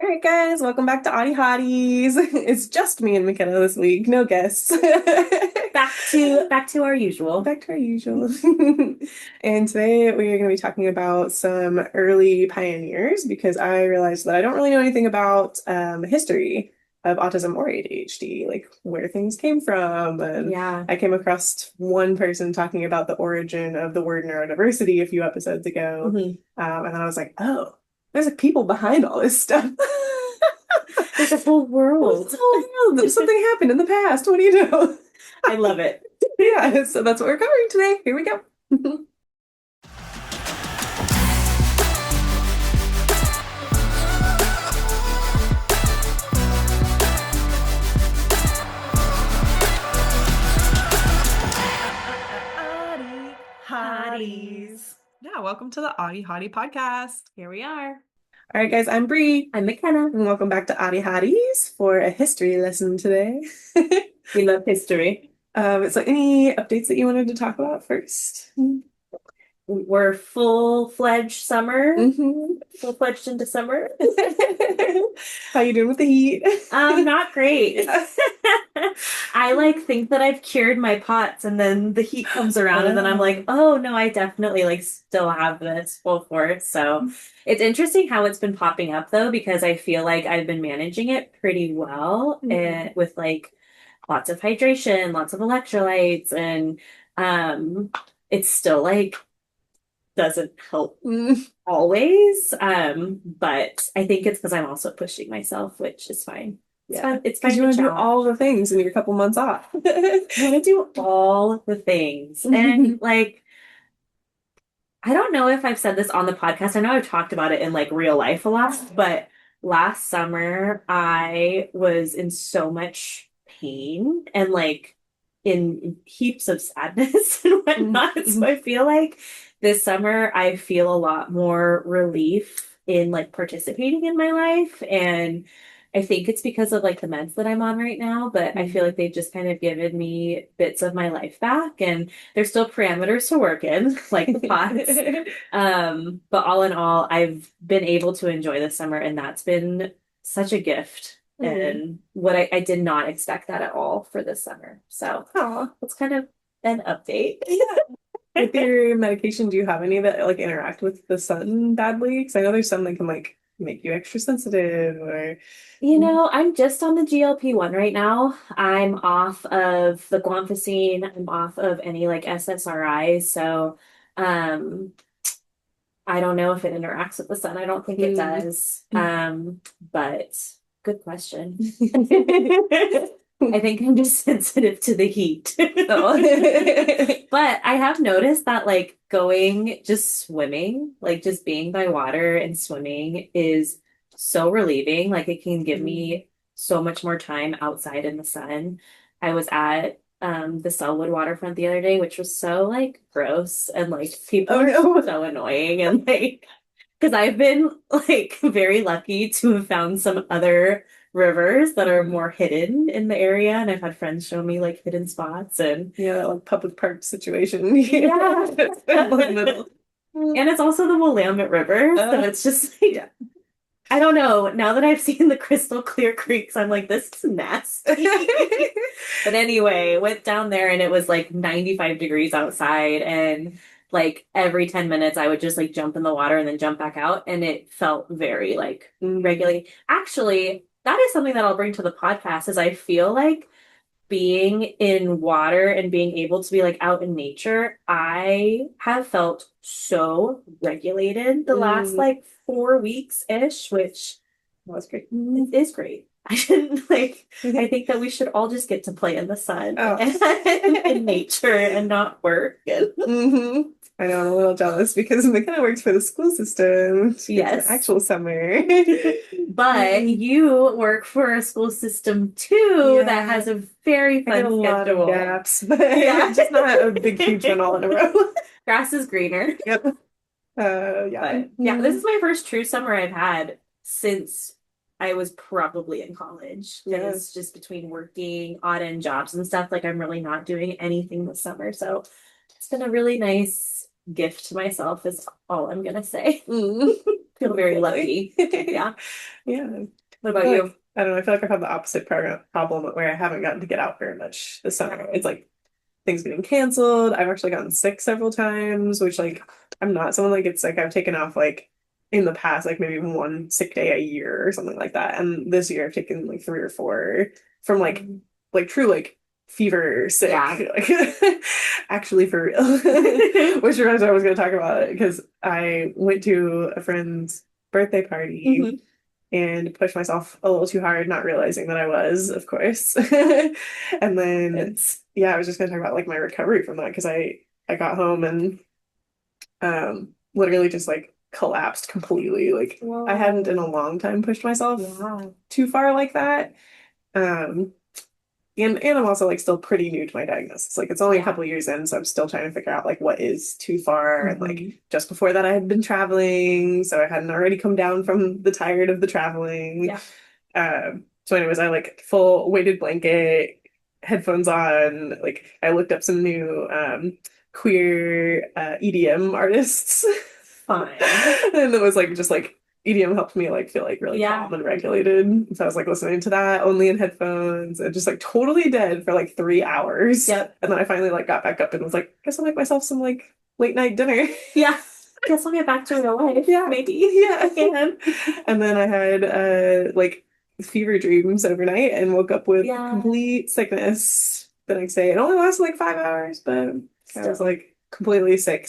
All right, guys, welcome back to AuddyHotties. It's just me and McKenna this week, no guests. Back to our usual. Back to our usual. And today we are going to be talking about some early pioneers because I realized that I don't really know anything about history of autism or ADHD, like where things came from. And Yeah. I came across one person talking about the origin of the word neurodiversity a few episodes ago. Mhm. And then I was like, oh, there's like people behind all this stuff. There's a whole What's world. the whole world? Something happened in the past. What do you know? I love it. Yeah, so that's what we're covering today. Here we go. Hotties. Yeah, welcome to the Audie Hottie podcast. Here we are. All right, guys, I'm Bree, I'm McKenna. and welcome back to AuddyHotties for a history lesson today. We love history. So any updates that you wanted to talk about first? We're full-fledged summer. Mm-hmm. Full-fledged into summer. How you doing with the heat? Not great. I think that I've cured my POTS and then the heat comes around and then I'm like, oh no, I definitely still have this full force. So it's interesting how it's been popping up though, because I feel like I've been managing it pretty well with lots of hydration, lots of electrolytes, and it's still doesn't help always. But I think it's because I'm also pushing myself, which is fine. It's Yeah, fun. It's because fun you to want to do challenge. all the things in your couple months off. I want to do all the things. And I don't know if I've said this on the podcast. I know I've talked about it in real life a lot, but last summer I was in so much pain and in heaps of sadness and whatnot. So I feel like this summer I feel a lot more relief in participating in my life. And I think it's because of the meds that I'm on right now, but I feel like they've just kind of given me bits of my life back, and there's still parameters to work in, like the pots. But all in all, I've been able to enjoy the summer, and that's been such a gift. And what I did not expect that at all for this summer. So Aw. it's kind of an update. With your medication, do you have any that interact with the sun badly? Because I know there's some that can make you extra sensitive or I'm just on the GLP-1 right now. I'm off of the guanfacine. I'm off of any SSRIs. So, um, I don't know if it interacts with the sun. I don't think it does. But good question. I think I'm just sensitive to the heat. But I have noticed that going just swimming, just being by water and swimming is so relieving. It can give me so much more time outside in the sun. I was at the Selwood waterfront the other day, which was so gross and people Oh are no. so annoying and because I've been very lucky to have found some other rivers that are more hidden in the area, and I've had friends show me hidden spots and Yeah, that public park situation. yeah. It's in the middle. And it's also the Willamette River, so it's just Yeah. I don't know. Now that I've seen the crystal clear creeks, I'm like, this is nasty. But anyway, went down there and it was 95 degrees outside, and every 10 minutes I would just jump in the water and then jump back out, and it felt very regulating. Actually, that is something that I'll bring to the podcast is I feel like being in water and being able to be out in nature, I have felt so regulated the last 4 weeks-ish, which Was great. is great. I shouldn't I think that we should all just get to play in the sun Oh. and in nature and not work. I know I'm a little jealous because McKenna works for the school system. She gets Yes. the actual summer. But you work for a school system too Yeah. that has a very I get fun a lot of schedule. gaps, but just not a big huge one all in a row. Grass is greener. Yep. Yeah. But yeah, this is my first true summer I've had since I was probably in college. Yeah. It's just between working odd end jobs and stuff. I'm really not doing anything this summer. So it's been a really nice gift to myself is all I'm gonna say. Mm. Feel very lucky. Yeah. Yeah. What I about feel you? like I don't know. I feel like I've had the opposite problem where I haven't gotten to get out very much this summer. It's like things getting canceled. I've actually gotten sick several times, which like I'm not someone that gets sick. I've taken off like in the past, like maybe one sick day a year or something like that. And this year I've taken like three or four from like true like fever sick, Yeah. like actually for real. Which reminds me I was gonna talk about it because I went to a friend's birthday party Mhm. and pushed myself a little too hard, not realizing that I was, of course. And then, It's yeah, I was just gonna talk about like my recovery from that because I got home and literally just like collapsed completely. Like I hadn't in a whoa. long time pushed myself Yeah. too far like that. Um, and I'm also like still pretty new to my diagnosis. Like it's only a Yeah. couple years in, so I'm still trying to figure out like what is too far. And like Hmm. just before that, I had been traveling, so I hadn't already come down from the tired of the traveling. Yeah. So anyways, I like full weighted blanket, headphones on. Like I looked up some new queer EDM artists, Fine. and it was like just like EDM helped me like feel like really Yeah. calm and regulated. So I was like listening to that only in headphones and just like totally dead for like 3 hours. Yep. And then I finally like got back up and was like, guess I'll make myself some like late night dinner. Yeah. Guess I'll get back to real life. Yeah. Maybe. Yeah. Again. And then I had like fever dreams overnight and woke up with Yeah. complete sickness the next day. It only lasted like 5 hours, but I was Still. like completely sick.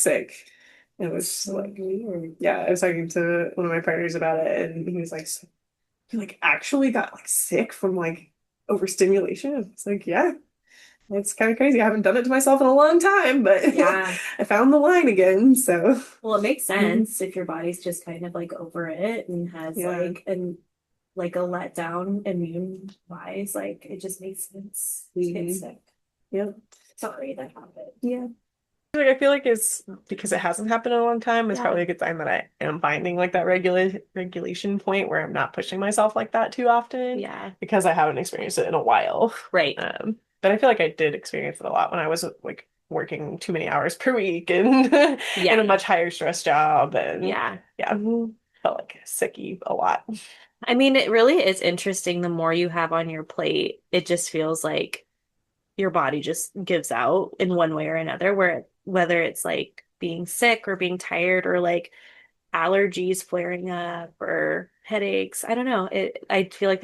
And it was just, So like, weird. yeah, I was talking to one of my partners about it, and he was like, so you like actually got like sick from like overstimulation? It's like, yeah, it's kind of crazy. I haven't done it to myself in a long time, but Yeah. I found the line again. So, Well, it makes mhm. sense if your body's just kind of like over it and has Yeah. like a letdown immune wise, like it just makes sense to get Mhm. sick. Yep. Sorry that happened. Yeah. Like I feel like it's because it hasn't happened in a long time, it's Yeah. probably a good sign that I am finding like that regulation point where I'm not pushing myself like that too often Yeah. because I haven't experienced it in a while. Right. But I feel like I did experience it a lot when I was like working too many hours per week and in a Yeah. much higher stress job and Yeah. yeah, felt like sicky a lot. I mean, it really is interesting. The more you have on your plate, it just feels like your body just gives out in one way or another, where whether it's like being sick or being tired or like allergies flaring up or headaches. I don't know. I feel like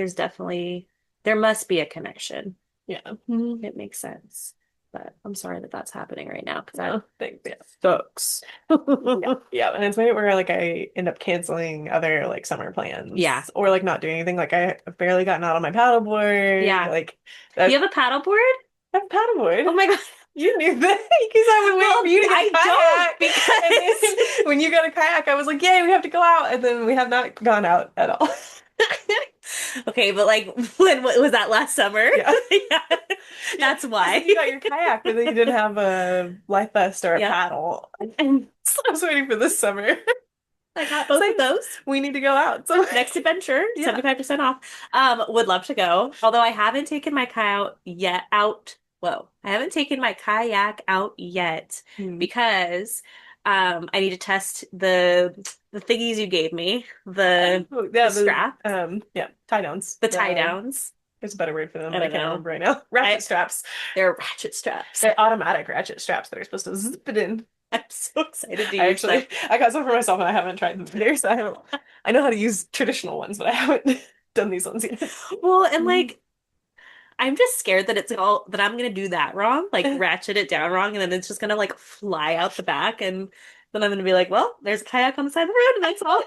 there must be a connection. Yeah. It makes sense. But I'm sorry that that's happening right now because that No, thanks. Yeah. sucks. Yeah, yeah, and it's made it where like I end up canceling other like summer Yeah. plans or like not doing anything. Like I've barely gotten out on my paddleboard. Yeah. Like You that, have a paddleboard? I have a paddleboard. Oh my God. You knew that because I was waiting Well, for you to get I a don't kayak, and then because when you got a kayak, I was like, "Yay, we have to go out!" And then we have not gone out at all. okay, but like when what was that last summer? Yeah, Yeah. yeah. That's Because why. you got your kayak, but then you didn't have a life vest or a Yep. paddle. So I was waiting for this summer. I got both of So those. we need to go out. So Next adventure, yeah. 75% off. Would love to go. Although I haven't taken my kayak yet out. Whoa, I haven't taken my kayak out yet Hmm. because I need to test the thingies you gave me, Oh, yeah, the strap, yeah, tie downs. the tie downs. There's a better word for them, I but I don't can't know. remember right now. Ratchet straps. They're ratchet straps. They're automatic ratchet straps that are supposed to zip it in. I'm so excited to use them. I got some for myself and I haven't tried them either, so I know how to use traditional ones, but I haven't done these ones yet. Well, and like I'm just scared that it's all that I'm gonna do that wrong, like ratchet it down wrong, and then it's just gonna like fly out the back, and then I'm gonna be like, well, there's a kayak on the side of the road, and that's all.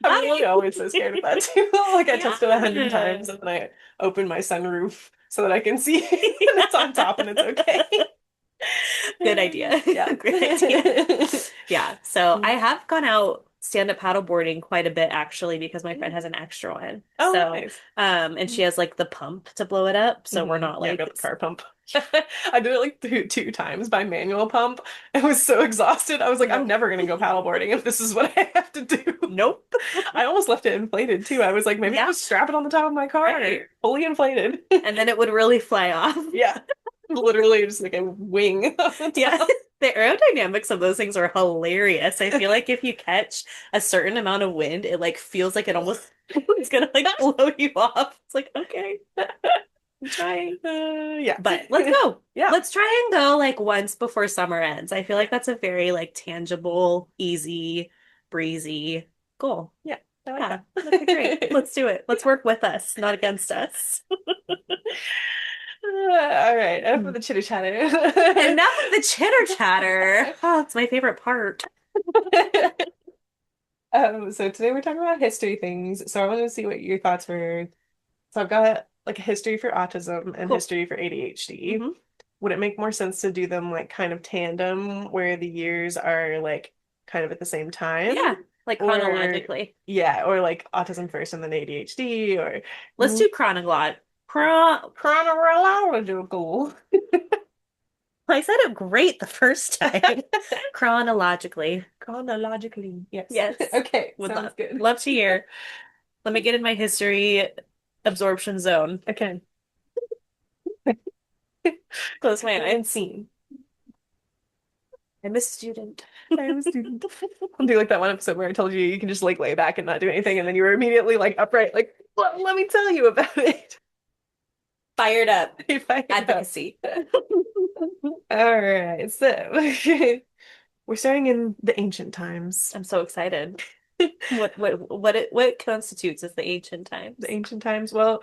I'm Bye. really always so scared of that too. Like I tested 100 Yeah. times and then I open my sunroof so that I can see and it's on top and it's okay. Good idea. Yeah. Great idea. Yeah. So I have gone out stand-up paddle boarding quite a bit actually because my friend has an extra one. Oh, So nice. and she has like the pump to blow it up. So we're not Yeah, I like got the car pump. I did it like two times by manual pump. I was so exhausted. I was like, I'm no. never gonna go paddleboarding if this is what I have to do. Nope. I almost left it inflated too. I was like, maybe I'll Yeah. just strap it on the top of my car, Right. fully inflated. And then it would really fly off. Yeah, literally just like a wing. Yeah. The aerodynamics of those things are hilarious. I feel like if you catch a certain amount of wind, it like feels like it almost is gonna like blow you off. It's like, okay, I'm trying. Yeah. But let's go. Yeah. Let's try and go like once before summer ends. I feel like that's a very like tangible, easy, breezy goal. Yeah. I like Yeah, that'd be great. that. Let's do it. Let's work with us, not against us. All right, enough of the chitter chatter. Enough of the chitter chatter. Oh, it's my favorite part. So today we're talking about history things. So I wanted to see what your thoughts were. So I've got like a history for autism and Cool. history for ADHD. Hmm. Would it make more sense to do them like kind of tandem where the years are like kind of at the same time? Yeah, like Or chronologically. yeah, or like autism first and then ADHD or Let's do chronolog. Chron chronological. I said it great the first time. Chronologically. Chronologically, yes. Yes. Okay, Would sounds love good. love to hear. Let me get in my history absorption zone. Okay. Close my And eyes. scene. I'm a student. I am a student. I'll do like that one episode where I told you you can just like lay back and not do anything, and then you were immediately like upright, like, well, let me tell you about it. Fired up. If I know. Advocacy. All right, so we're starting in the ancient times. I'm so excited. What constitutes as the ancient The times? ancient times. Well,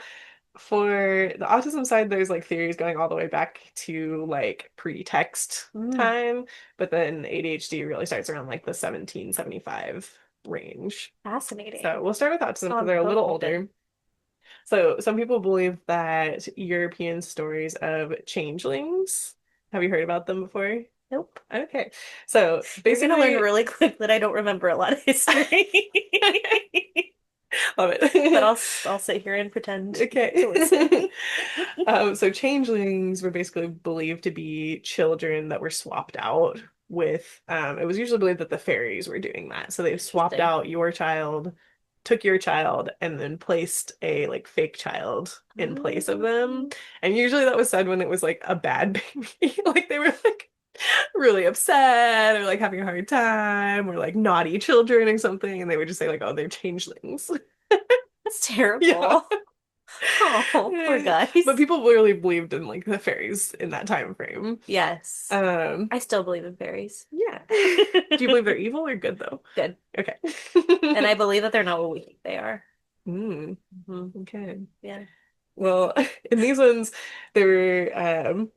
for the autism side, there's like theories going all the way back to like pre-text Mm, time, but then ADHD really starts around like the 1775 range. fascinating. So we'll start with autism Oh, because I'm they're a so little excited. older. So some people believe that European stories of changelings. Have you heard about them before? Nope. Okay. So You're gonna learn basically, really quick that I don't remember a lot of history. love But it. I'll sit here and pretend to listen. Okay. So changelings were basically believed to be children that were swapped out with, it was usually believed that the fairies were doing that. So they swapped Interesting. out your child, took your child, and then placed a like fake child in place of them. Mm. And usually that was said when it was like a bad baby. Like they were like really upset or like having a hard time or like naughty children or something. And they would just say like, oh, they're changelings. That's Yeah. terrible. Oh, poor But guys. people really believed in like the fairies in that time frame. Yes. Um, I still believe in fairies. yeah. Do you believe they're evil or good though? Good. Okay. And I believe that they're not what we think they are. Mm, Hmm. okay. Yeah. Well, in these ones, they were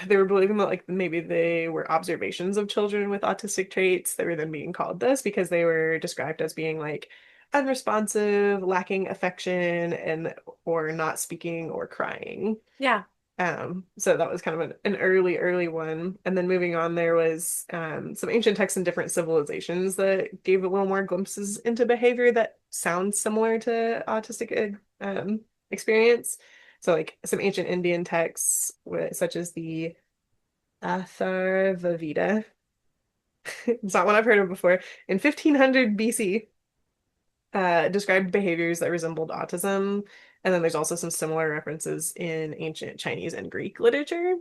they were believing that like maybe they were observations of children with autistic traits. They were then being called this because they were described as being like unresponsive, lacking affection, and or not speaking or crying. Yeah. So that was kind of an early one. And then moving on, there was some ancient texts in different civilizations that gave a little more glimpses into behavior that sounds similar to autistic experience. So like some ancient Indian texts, such as the Atharvaveda. It's not one I've heard of before. In 1500 BC, described behaviors that resembled autism. And then there's also some similar references in ancient Chinese and Greek literature.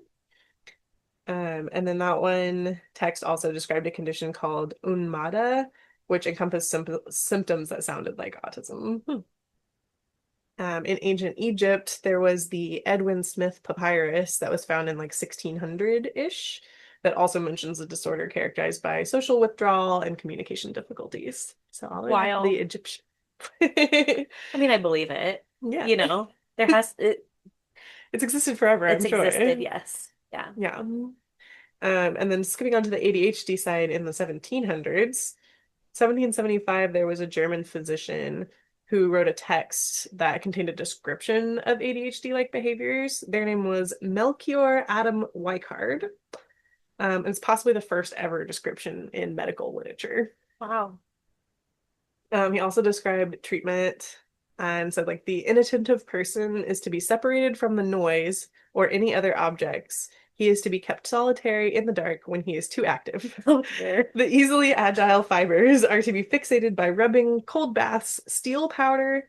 And then that one text also described a condition called Unmada, which encompassed symptoms that sounded like autism. Hmm. In ancient Egypt, there was the Edwin Smith papyrus that was found in like 1600-ish that also mentions a disorder characterized by social withdrawal and communication difficulties. So all of the Wild. Egyptian. I mean, I believe it. Yeah, You know, there has it's existed forever, it's I'm existed, sure. yes. Yeah. Yeah. And then skipping on to the ADHD side in the 1700s, 1775, there was a German physician who wrote a text that contained a description of ADHD-like behaviors. Their name was Melchior Adam Weikard. It's possibly the first ever description in medical literature. Wow. He also described treatment and said, like, the inattentive person is to be separated from the noise or any other objects. He is to be kept solitary in the dark when he is too active. Oh dear. The easily agile fibers are to be fixated by rubbing, cold baths, steel powder,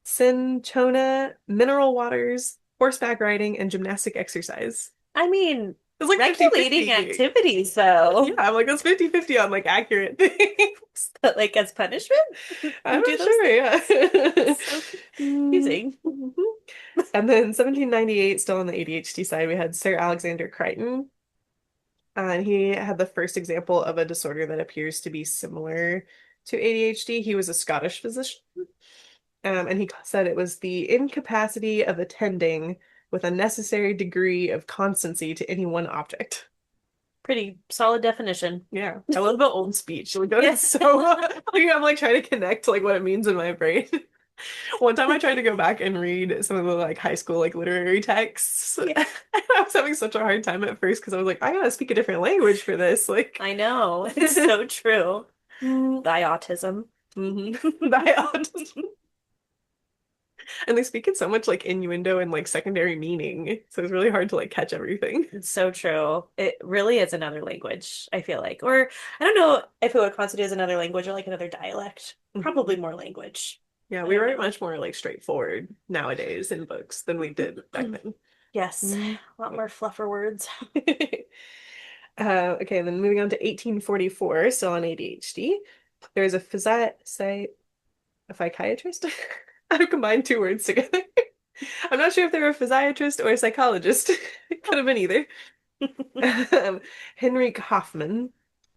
cinchona, mineral waters, horseback riding, and gymnastic exercise. I mean, It's like Regulating 50-50. activities, Yeah, though. I'm like, that's 50-50 on like accurate things. But like as punishment, I'm you do not those sure, things. yeah. It's so Mm, confusing. mhm. And then 1798, still on the ADHD side, we had Sir Alexander Crichton. And he had the first example of a disorder that appears to be similar to ADHD. He was a Scottish physician. And he said it was the incapacity of attending with a necessary degree of constancy to any one object. Pretty solid definition. Yeah, I love the old speech. Like that Yeah. is so like I'm like trying to connect like what it means in my brain. One time I tried to go back and read some of the like high school like literary texts. Yeah. I was having such a hard time at first because I was like, I gotta speak a different language for this. Like I know. It's so true. Thy autism. Autism. And they speak in so much like innuendo and like secondary meaning. So it's really hard to like catch everything. It's so true. It really is another language, I feel like. Or I don't know if it would constitute as another language or like another dialect. Probably Mhm. more language. Yeah, I we don't write know. much more like straightforward nowadays in books than we did back then. Yes, Mm. a lot more fluffer words. Okay, and then moving on to 1844, still on ADHD. There's a psychiatrist. I've combined two words together. I'm not sure if they're a physiatrist or a psychologist. It could have been either. Um, Henrik Hoffman,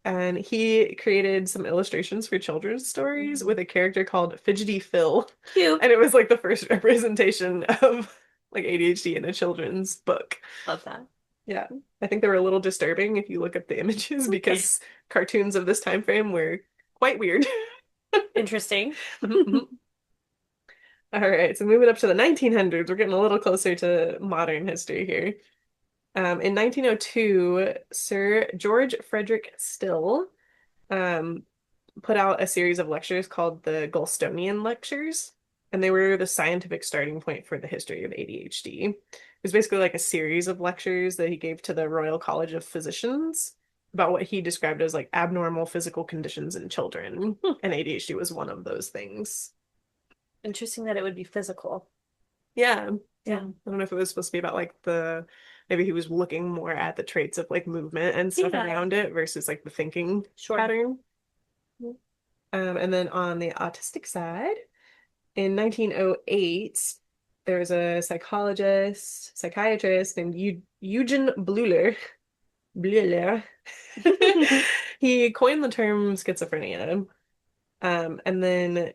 and he created some illustrations for children's stories with a character called Fidgety Phil. Cute. And it was like the first representation of like ADHD in a children's book. Love that. Yeah. I think they were a little disturbing if you look at the images Okay. because cartoons of this time frame were quite weird. Interesting. All right, so moving up to the 1900s, we're getting a little closer to modern history here. In 1902, Sir George Frederick Still um, put out a series of lectures called the Goldstonian Lectures, and they were the scientific starting point for the history of ADHD. It was basically like a series of lectures that he gave to the Royal College of Physicians about what he described as like abnormal physical conditions in children, Hmm. and ADHD was one of those things. Interesting that it would be physical. Yeah. Yeah. Yeah. I don't know if it was supposed to be about like the maybe he was looking more at the traits of like movement and stuff Yeah. around it versus like the thinking Sure. pattern. And then on the autistic side, in 1908, there was a psychiatrist named Eugen Bleuler. Bleuler. He coined the term schizophrenia. And then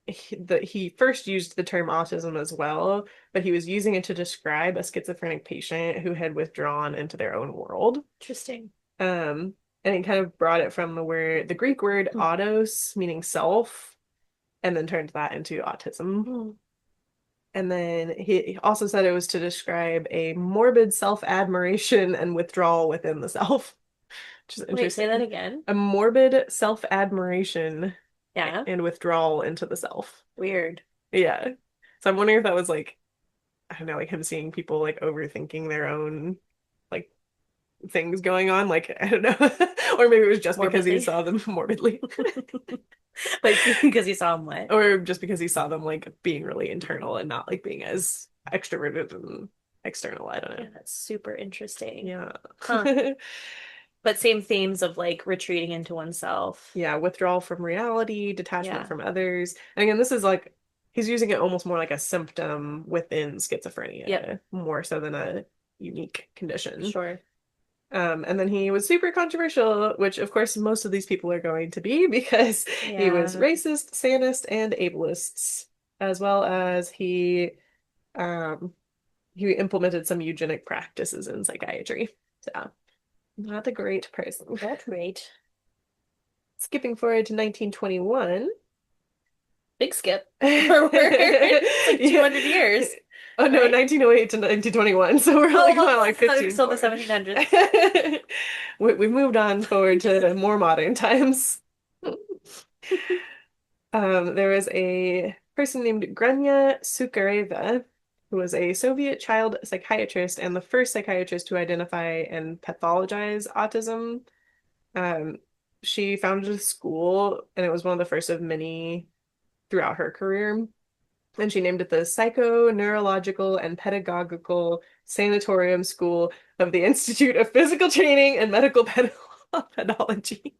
he first used the term autism as well, but he was using it to describe a schizophrenic patient who had withdrawn into their own world. Interesting. And he kind of brought it from the Greek word Hmm. autos, meaning self, and then turned that into autism. Hmm. And then he also said it was to describe a morbid self-admiration and withdrawal within the self, which is Wait, say that interesting. again. A morbid self-admiration Yeah. and withdrawal into the self. Weird. Yeah. So I'm wondering if that was like, I don't know, like him seeing people like overthinking their own like things going on. Like, I don't know. Or maybe it was just because he Morbidly. saw them morbidly. But because you saw him what? Or just because he saw them like being really internal and not like being as extroverted and external. I don't know. Yeah, that's super interesting. Yeah. Huh. But same themes of like retreating into oneself. Yeah, withdrawal from reality, detachment Yeah. from others. And again, this is like he's using it almost more like a symptom within Yep. schizophrenia, more so than a unique condition. Sure. And then he was super controversial, which of course most of these people are going to be because he was Yeah. racist, sanist, and ableist, as well as um he implemented some eugenic practices in psychiatry. So not a great person. That's great. Skipping forward to 1921. Big skip forward. It's like Yeah. 200 years, Oh no, right? 1908 to 1921. So we're like going like 15 So the forward. 1700s. We moved on forward to more modern times. There was a person named Grania Sukareva, who was a Soviet child psychiatrist and the first psychiatrist to identify and pathologize autism. Um, she founded a school, and it was one of the first of many throughout her career. And she named it the Psycho-Neurological and Pedagogical Sanatorium School of the Institute of Physical Training and Medical Pedology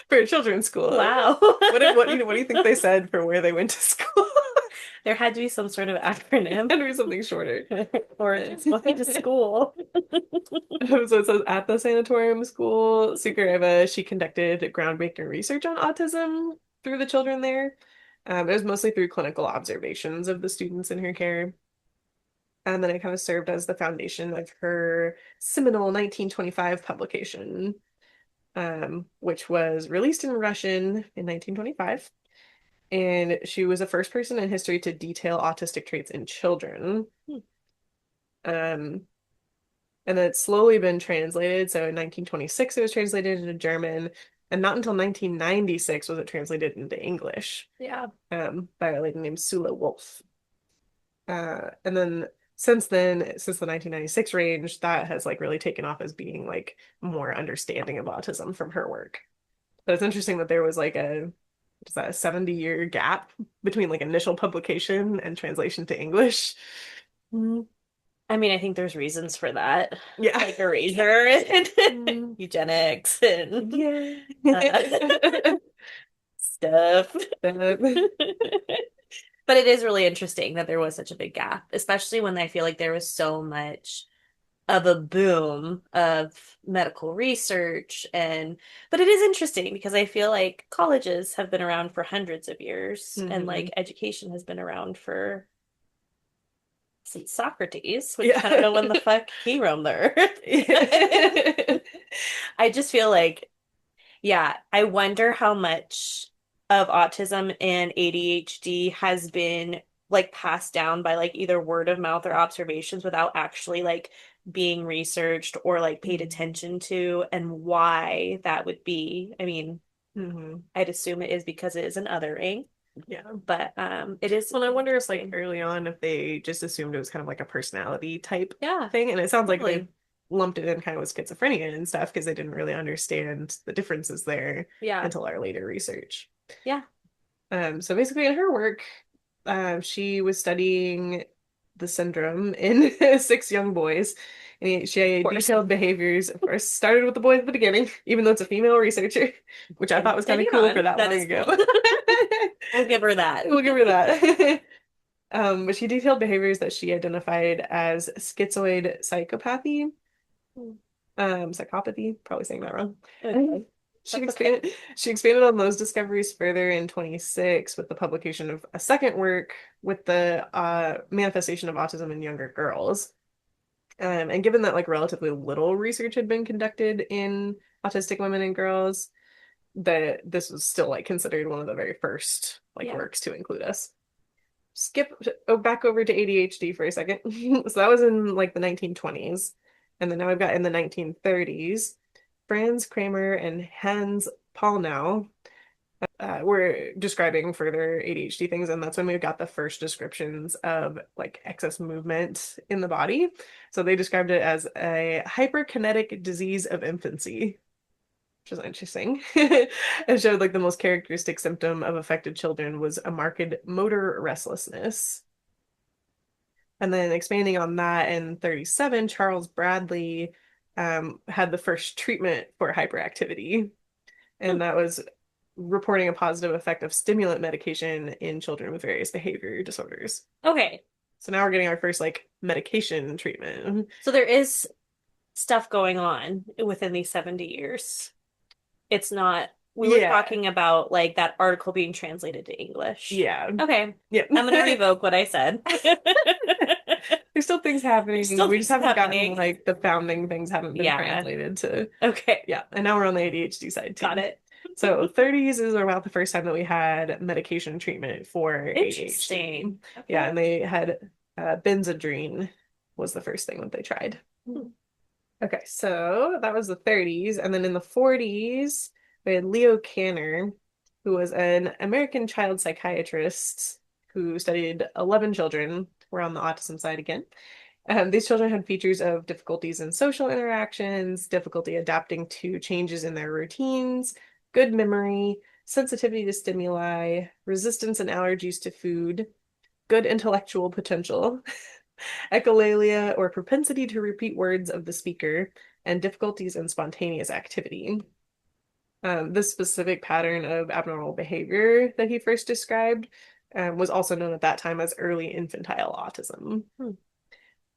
for a children's school. Wow. What do you think they said for where they went to school? There had to be some sort of Had acronym. to be something shorter. Or it's going to school. So it says at the sanatorium school, Sukareva, she conducted groundbreaking research on autism through the children there. It was mostly through clinical observations of the students in her care. And then it kind of served as the foundation of her seminal 1925 publication, which was released in Russian in 1925. And she was the first person in history to detail autistic traits in children. Um, and then it's slowly been translated. So in 1926, it was translated into German, and not until 1996 was it translated into English, Yeah. by a lady named Sula Wolf. And then, since the 1996 range, that has like really taken off as being like more understanding of autism from her work. But it's interesting that there was like a 70-year gap between like initial publication and translation to English. Mm. I mean, I think there's reasons for that. Yeah. Like erasure and Mm. eugenics and Yeah. stuff. Uh, But it is really interesting that there was such a big gap, especially when I feel like there was so much of a boom of medical research but it is interesting because I feel like colleges have been around for hundreds of years and like mhm. education has been around for since Socrates, which I don't Yeah. know when the fuck he roamed the earth. I just feel like, yeah, I wonder how much of autism and ADHD has been like passed down by like either word of mouth or observations without actually like being researched or like paid Mhm. attention to, and why that would be. I mean, Mhm. I'd assume it is because it is an othering, Yeah. but it is Well, I wonder if like interesting. early on if they just assumed it was kind of like a personality type Yeah, thing. And it sounds like they totally. lumped it in kind of with schizophrenia and stuff because they didn't really understand the differences there Yeah. until our later research. Yeah. So basically in her work, she was studying the syndrome in six young boys. And she Of course. detailed behaviors, of course, started with the boys at the beginning, even though it's a female researcher, which I thought was kind of Continued cool for on. that That long is ago. cool. We'll give her that. We'll give her that. But she detailed behaviors that she identified as schizoid psychopathy, psychopathy, probably saying that wrong. Okay. She That's okay. expanded she expanded on those discoveries further in 26 with the publication of a second work with the manifestation of autism in younger girls. And given that like relatively little research had been conducted in autistic women and girls, that this was still like considered one of the very first like Yeah. works to include us. Skip back over to ADHD for a second. So that was in like the 1920s. And then now we've got in the 1930s, Franz Kramer and Hans Pollnow were describing further ADHD things, and that's when we got the first descriptions of like excess movement in the body. So they described it as a hyperkinetic disease of infancy, which is interesting. It showed like the most characteristic symptom of affected children was a marked motor restlessness. And then expanding on that in 37, Charles Bradley had the first treatment for hyperactivity. Hmm. And that was reporting a positive effect of stimulant medication in children with various behavior disorders. Okay. So now we're getting our first like medication treatment. So there is stuff going on within these 70 years. It's not, we were Yeah. talking about like that article being translated to English. Yeah. Okay. Yeah. I'm gonna revoke what I said. There's still things happening. There's still We just things haven't gotten happening. like the founding things haven't been Yeah. translated to, Okay. yeah. And now we're on the ADHD side Got too. it. So 30s is about the first time that we had medication treatment for ADHD. Interesting. Yeah, Okay. and they had benzodrine was the first thing that they tried. Hmm. Okay, so that was the 30s. And then in the 40s, we had Leo Kanner, who was an American child psychiatrist who studied 11 children. We're on the autism side again. These children had features of difficulties in social interactions, difficulty adapting to changes in their routines, good memory, sensitivity to stimuli, resistance and allergies to food, good intellectual potential, echolalia or propensity to repeat words of the speaker, and difficulties in spontaneous activity. This specific pattern of abnormal behavior that he first described was also known at that time as early infantile autism.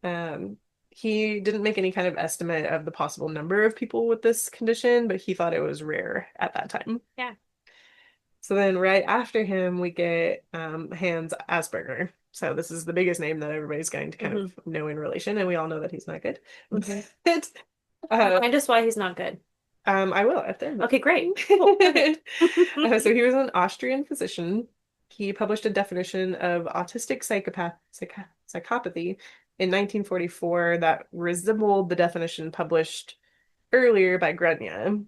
Um, he didn't make any kind of estimate of the possible number of people with this condition, but he thought it was rare at that time. Yeah. So then right after him, we get Hans Asperger. So this is the biggest name that everybody's going to kind Hmm. of know in relation, and we all know that he's not good. Hmm. But Remind us why he's not good. I will at the end. Okay, great. Cool. Perfect. So he was an Austrian physician. He published a definition of autistic psychopathy in 1944 that resembled the definition published earlier by Grudnia.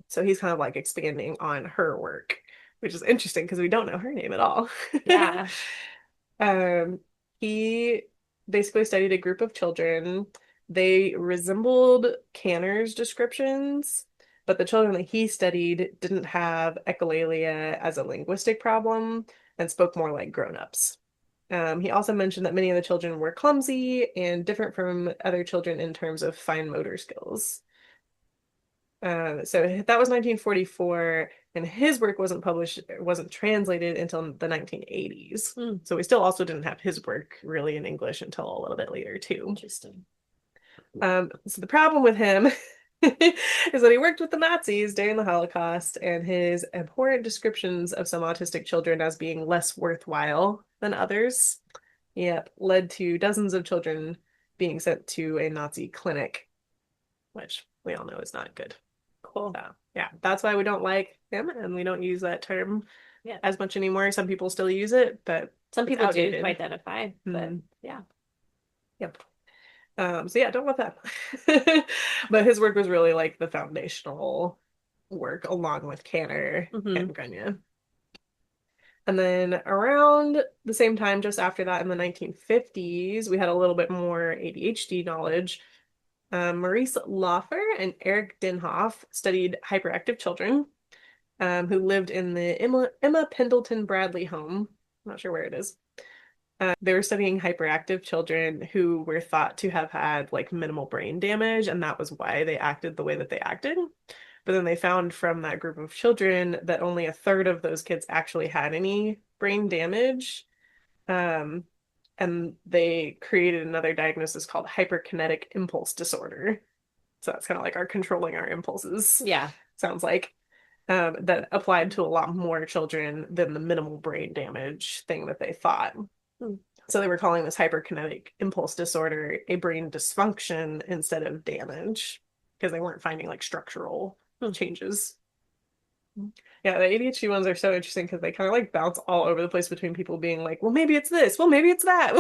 So he's kind of like expanding on her work, which is interesting because we don't know her name at all. Yeah. Um, he basically studied a group of children. They resembled Kanner's descriptions, but the children that he studied didn't have echolalia as a linguistic problem and spoke more like grown-ups. He also mentioned that many of the children were clumsy and different from other children in terms of fine motor skills. So that was 1944, and his work wasn't translated until the 1980s. Hmm. So we still also didn't have his work really in English until a little bit later too. Interesting. So the problem with him is that he worked with the Nazis during the Holocaust, and his abhorrent descriptions of some autistic children as being less worthwhile than others, yep, led to dozens of children being sent to a Nazi clinic, which we all know is not good. Cool. So, yeah, that's why we don't like him and we don't use that term Yeah. as much anymore. Some people still use it, but Some it's people do outdated. to identify, but Mm. yeah. Yep. So yeah, don't want that. But his work was really like the foundational work along with Kanner Hmm. and Grenier. And then around the same time, just after that in the 1950s, we had a little bit more ADHD knowledge. Maurice Laufer and Eric Dinhoff studied hyperactive children who lived in the Emma Pendleton Bradley home. I'm not sure where it is. They were studying hyperactive children who were thought to have had like minimal brain damage, and that was why they acted the way that they acted. But then they found from that group of children that only a third of those kids actually had any brain damage. Um, and they created another diagnosis called hyperkinetic impulse disorder. So that's kind of like our controlling our impulses, Yeah. sounds like. That applied to a lot more children than the minimal brain damage thing that they thought. Hmm. So they were calling this hyperkinetic impulse disorder a brain dysfunction instead of damage because they weren't finding like structural changes. Yeah, the ADHD ones are so interesting because they kind of like bounce all over the place between people being like, well, maybe it's this, well, maybe it's that.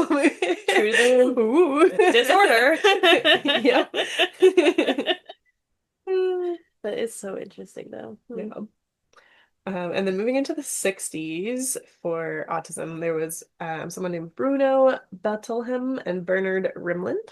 True to Ooh. disorder. Yeah. That is so interesting, though. Yeah. And then moving into the 60s for autism, there was someone named Bruno Bettelheim and Bernard Rimland.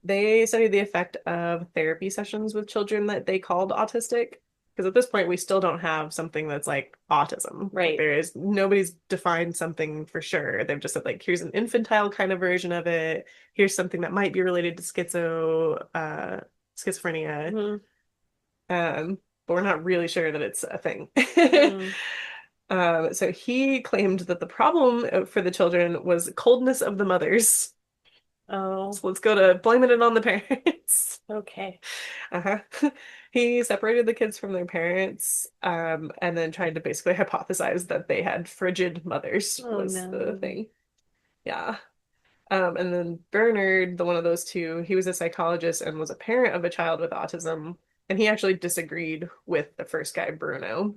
They studied the effect of therapy sessions with children that they called autistic. Because at this point, we still don't have something that's like autism. Right. Like, there is nobody's defined something for sure. They've just said like, here's an infantile kind of version of it. Here's something that might be related to schizophrenia. But we're not really sure that it's a thing. Mm. So he claimed that the problem for the children was coldness of the mothers. Oh, So let's go to blaming it on the parents. okay. Uh-huh. He separated the kids from their parents, and then tried to basically hypothesize that they had frigid mothers Oh, was no. the thing. Yeah. And then Bernard, the one of those two, he was a psychologist and was a parent of a child with autism, and he actually disagreed with the first guy, Bruno.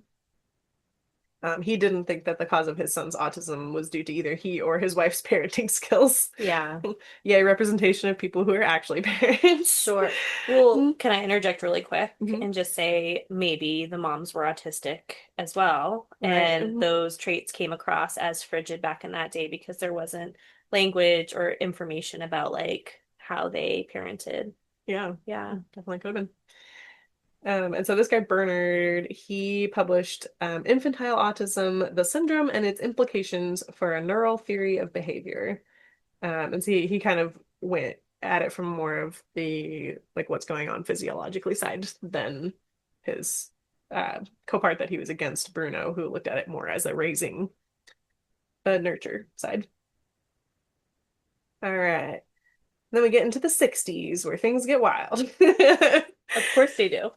He didn't think that the cause of his son's autism was due to either he or his wife's parenting skills. Yeah. Yay, representation of people who are actually parents. Sure. Well, can I interject really quick Mhm. and just say maybe the moms were autistic as well, Right. and those traits came across as frigid back in that day because there wasn't language or information about like how they parented. Yeah, Yeah. definitely could have been. And so this guy Bernard, he published Infantile Autism, the Syndrome and Its Implications for a Neural Theory of Behavior. And so he kind of went at it from more of the like what's going on physiologically side than his co-part that he was against, Bruno, who looked at it more as a raising the nurture side. All right. Then we get into the 60s where things get wild. Of course they do.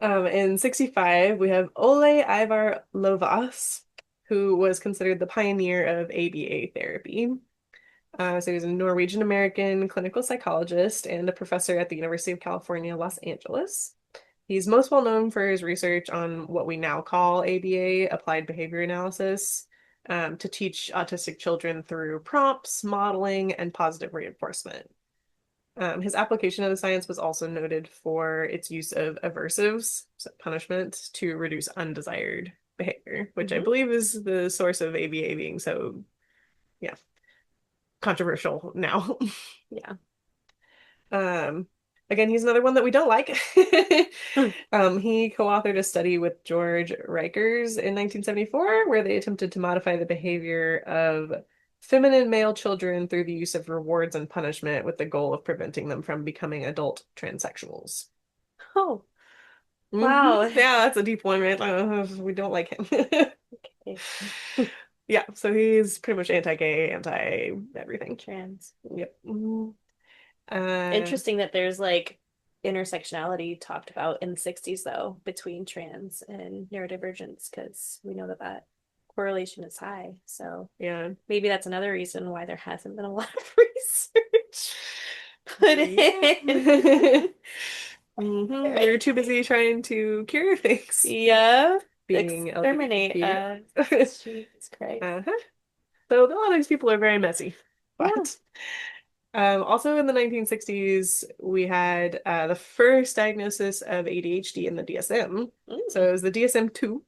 In 65, we have Ole Ivar Lovaas, who was considered the pioneer of ABA therapy. So he was a Norwegian American clinical psychologist and a professor at the University of California, Los Angeles. He's most well known for his research on what we now call ABA, applied behavior analysis, to teach autistic children through prompts, modeling, and positive reinforcement. His application of the science was also noted for its use of aversives, so punishment, to reduce undesired behavior, which I Hmm. believe is the source of ABA being so, yeah, controversial now. Yeah. Um, Again, he's another one that we don't like. He co-authored a study with George Rikers in 1974, where they attempted to modify the behavior of feminine male children through the use of rewards and punishment with the goal of preventing them from becoming adult transsexuals. Oh, Hmm. wow. Yeah, that's a deep one, right? We don't like him. Okay. Yeah, so he's pretty much anti-gay, anti-everything. Trans. Yep. Mhm. Uh, Interesting that there's like intersectionality talked about in the 60s though between trans and neurodivergence because we know that that correlation is high. So yeah. maybe that's another reason why there hasn't been a lot of research put Yeah. in. They're too busy trying to cure things, Yeah. being Exterminate LGBTQ. us. Jesus Christ. Uh-huh. So a lot of these people are very messy. Yeah. But also in the 1960s, we had the first diagnosis of ADHD in the DSM. So Mm. it was the DSM-2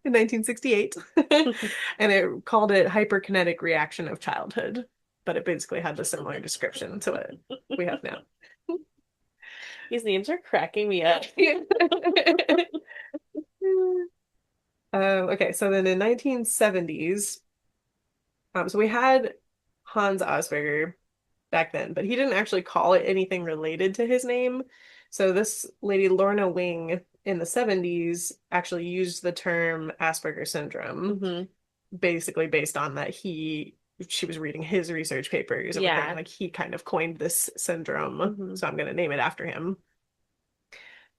in 1968, and it called it hyperkinetic reaction of childhood, but it basically had the similar description to what we have now. These names are cracking me up. Okay, so then in 1970s, so we had Hans Asperger back then, but he didn't actually call it anything related to his name. So this lady, Lorna Wing, in the 70s actually used the term Asperger syndrome, Hmm. basically based on that she was reading his research papers and was saying Yeah. like he kind of coined this syndrome, Hmm. so I'm going to name it after him.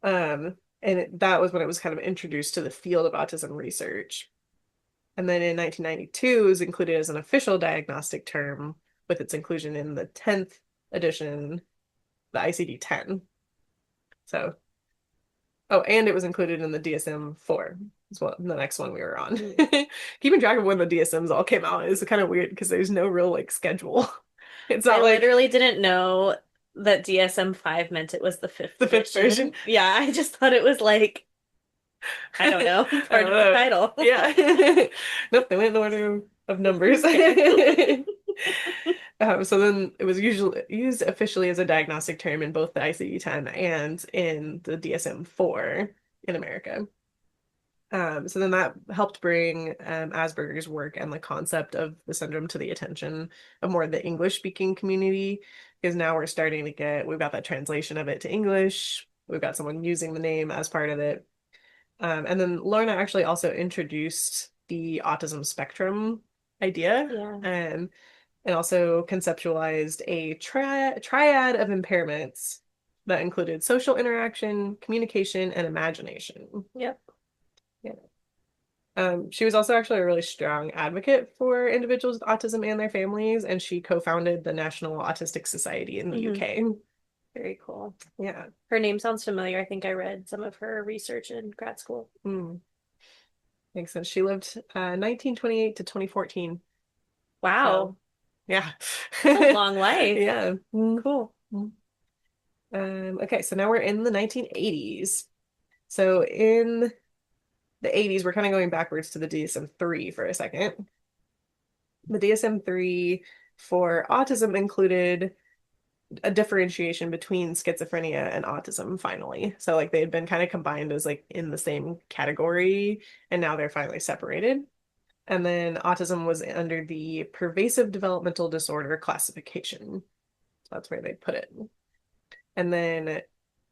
That was when it was kind of introduced to the field of autism research. And then in 1992, it was included as an official diagnostic term with its inclusion in the 10th edition, the ICD-10. So, oh, and it was included in the DSM-4 as well, the next one we were on. Mm. Keeping track of when the DSMs all came out is kind of weird because there's no real like schedule. It's I not like literally didn't know that DSM-5 meant it was the fifth the fifth version. edition. Yeah, I just thought it was like, I don't know, I part don't of the know. title. Yeah. Nope, they went in the order of numbers. Okay. So then it was usually used officially as a diagnostic term in both the ICD-10 and in the DSM-4 in America. So then that helped bring Asperger's work and the concept of the syndrome to the attention of more of the English speaking community, because now we've got that translation of it to English. We've got someone using the name as part of it. And then Lorna actually also introduced the autism spectrum idea, Yeah. and also conceptualized a triad of impairments that included social interaction, communication, and imagination. Yep. Yeah. She was also actually a really strong advocate for individuals with autism and their families, and she co-founded the National Autistic Society in the Hmm. UK. Very cool. Yeah. Her name sounds familiar. I think I read some of her research in grad school. Mm, makes sense. She lived 1928 to 2014. Wow. So, yeah. That's a long life. Yeah. Mm. Cool. Okay, so now we're in the 1980s. So in the 80s, we're kind of going backwards to the DSM-3 for a second. The DSM-3 for autism included a differentiation between schizophrenia and autism finally. So like they had been kind of combined as like in the same category, and now they're finally separated. And then autism was under the pervasive developmental disorder classification. So that's where they put it. And then